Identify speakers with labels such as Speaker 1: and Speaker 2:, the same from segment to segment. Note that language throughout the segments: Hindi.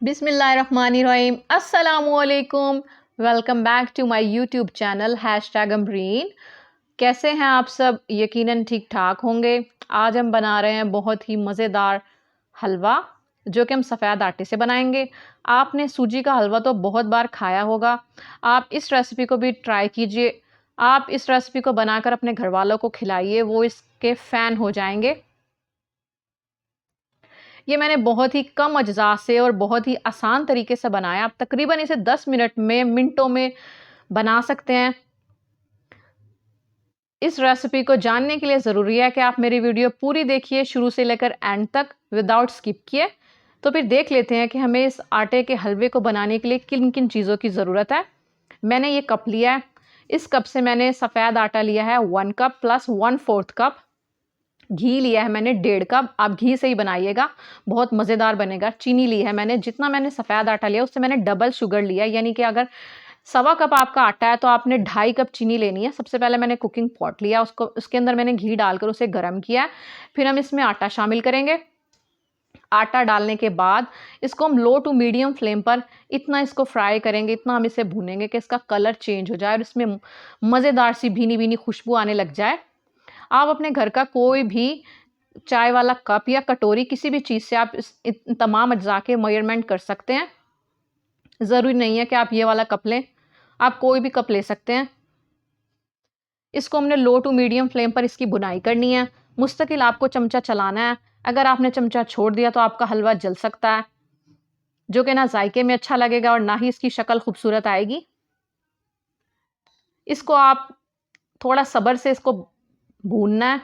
Speaker 1: बिस्मिल्लाहिर्रहमानिर्रहीम। अस्सलाम वालेकुम। Welcome back to my YouTube channel #Amreen. कैसे हैं आप सब? यकीनन ठीक ठाक होंगे। आज हम बना रहे हैं बहुत ही मज़ेदार हलवा, जो कि हम सफ़ेद आटे से बनाएंगे। आपने सूजी का हलवा तो बहुत बार खाया होगा। आप इस रेसिपी को भी ट्राई कीजिए। आप इस रेसिपी को बनाकर अपने घर वालों को खिलाइए, वो इसके फ़ैन हो जाएंगे। ये मैंने बहुत ही कम अज्जा से और बहुत ही आसान तरीके से बनाया। आप तकरीबन इसे 10 मिनटों में बना सकते हैं। इस रेसिपी को जानने के लिए ज़रूरी है कि आप मेरी वीडियो पूरी देखिए, शुरू से लेकर एंड तक, विदाउट स्किप किए। तो फिर देख लेते हैं कि हमें इस आटे के हलवे को बनाने के लिए किन किन चीज़ों की ज़रूरत है। मैंने ये कप लिया है। इस कप से मैंने सफ़ेद आटा लिया है 1 कप प्लस 1/4 कप। घी लिया है मैंने 1.5 कप। आप घी से ही बनाइएगा, बहुत मज़ेदार बनेगा। चीनी ली है मैंने, जितना मैंने सफ़ेद आटा लिया उससे मैंने डबल शुगर लिया, यानी कि अगर 1.25 कप आपका आटा है तो आपने 2.5 कप चीनी लेनी है। सबसे पहले मैंने कुकिंग पॉट लिया, उसके अंदर मैंने घी डालकर उसे गर्म किया। फिर हम इसमें आटा शामिल करेंगे। आटा डालने के बाद इसको हम लो टू मीडियम फ्लेम पर इतना इसको फ्राई करेंगे, इतना हम इसे भूनेंगे कि इसका कलर चेंज हो जाए और इसमें मज़ेदार सी भीनी भीनी खुशबू आने लग जाए। आप अपने घर का कोई भी चाय वाला कप या कटोरी, किसी भी चीज़ से आप इन तमाम अज्जा के मेजरमेंट कर सकते हैं। ज़रूरी नहीं है कि आप ये वाला कप लें, आप कोई भी कप ले सकते हैं। इसको हमने लो टू मीडियम फ्लेम पर इसकी भुनाई करनी है। मुस्तकिल आपको चमचा चलाना है। अगर आपने चमचा छोड़ दिया तो आपका हलवा जल सकता है, जो कि ना जायके में अच्छा लगेगा और ना ही इसकी शक्ल खूबसूरत आएगी। इसको आप थोड़ा सब्र से इसको भूनना है।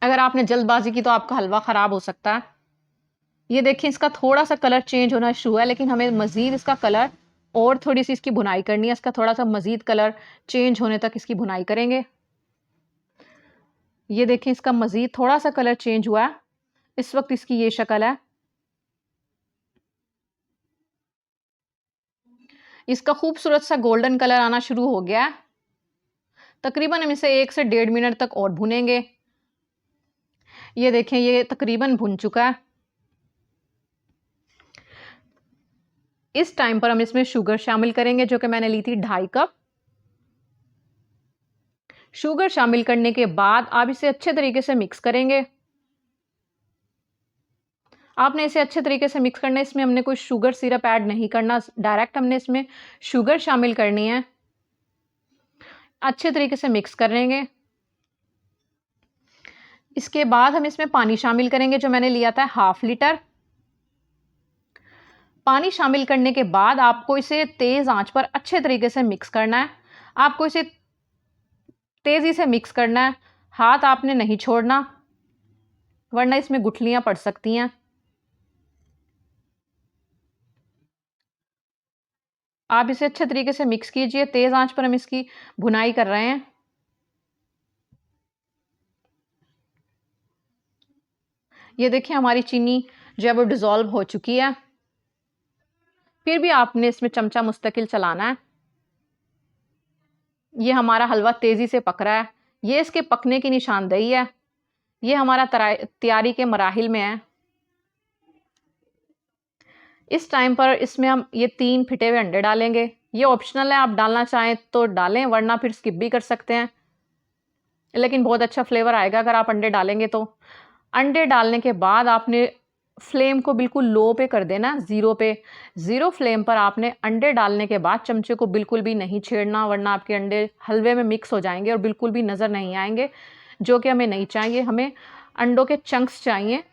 Speaker 1: अगर आपने जल्दबाजी की तो आपका हलवा ख़राब हो सकता है। ये देखिए, इसका थोड़ा सा कलर चेंज होना शुरू है, लेकिन हमें मज़ीद इसका कलर और थोड़ी सी इसकी भुनाई करनी है। इसका थोड़ा सा मज़ीद कलर चेंज होने तक इसकी भुनाई करेंगे। ये देखें, इसका मज़ीद थोड़ा सा कलर चेंज हुआ है। इस वक्त इसकी ये शक्ल है। इसका खूबसूरत सा गोल्डन कलर आना शुरू हो गया है। तकरीबन हम इसे 1 से 1.5 मिनट तक और भुनेंगे। ये देखें, ये तकरीबन भुन चुका है। इस टाइम पर हम इसमें शुगर शामिल करेंगे, जो कि मैंने ली थी 2.5 कप। शुगर शामिल करने के बाद आप इसे अच्छे तरीके से मिक्स करेंगे। आपने इसे अच्छे तरीके से मिक्स करना है। इसमें हमने कोई शुगर सिरप ऐड नहीं करना, डायरेक्ट हमने इसमें शुगर शामिल करनी है। अच्छे तरीके से मिक्स करेंगे। इसके बाद हम इसमें पानी शामिल करेंगे, जो मैंने लिया था 1/2 लीटर। पानी शामिल करने के बाद आपको इसे तेज़ आंच पर अच्छे तरीके से मिक्स करना है। आपको इसे तेज़ी से मिक्स करना है, हाथ आपने नहीं छोड़ना, वरना इसमें गुठलियां पड़ सकती हैं। आप इसे अच्छे तरीके से मिक्स कीजिए। तेज़ आंच पर हम इसकी भुनाई कर रहे हैं। ये देखिए, हमारी चीनी जो है वो डिज़ोल्व हो चुकी है। फिर भी आपने इसमें चमचा मुस्तकिल चलाना है। ये हमारा हलवा तेज़ी से पक रहा है। ये इसके पकने की निशानदेही है। ये हमारा तैयारी के मराहिल में है। इस टाइम पर इसमें हम ये 3 फिटे हुए अंडे डालेंगे। ये ऑप्शनल है, आप डालना चाहें तो डालें, वरना फिर स्किप भी कर सकते हैं। लेकिन बहुत अच्छा फ्लेवर आएगा अगर आप अंडे डालेंगे तो। अंडे डालने के बाद आपने फ्लेम को बिल्कुल लो पे कर देना, ज़ीरो पे। ज़ीरो फ्लेम पर आपने अंडे डालने के बाद चमचे को बिल्कुल भी नहीं छेड़ना, वरना आपके अंडे हलवे में मिक्स हो जाएंगे और बिल्कुल भी नज़र नहीं आएंगे, जो कि हमें नहीं चाहिए। हमें अंडों के चंक्स चाहिए।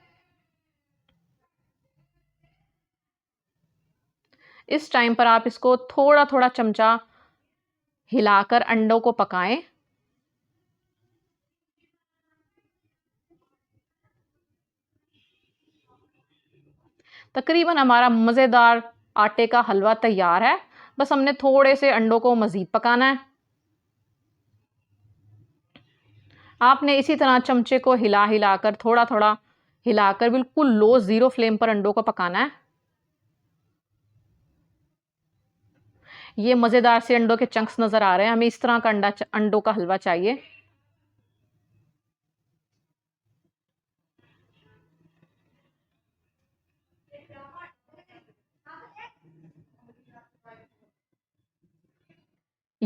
Speaker 1: इस टाइम पर आप इसको थोड़ा थोड़ा चमचा हिलाकर अंडों को पकाएं। तकरीबन हमारा मज़ेदार आटे का हलवा तैयार है। बस हमने थोड़े से अंडों को मज़ीद पकाना है। आपने इसी तरह चमचे को हिला हिलाकर, थोड़ा थोड़ा हिलाकर, बिल्कुल लो ज़ीरो फ्लेम पर अंडों को पकाना है। ये मज़ेदार से अंडों के चंक्स नज़र आ रहे हैं। हमें इस तरह का अंडों का हलवा चाहिए।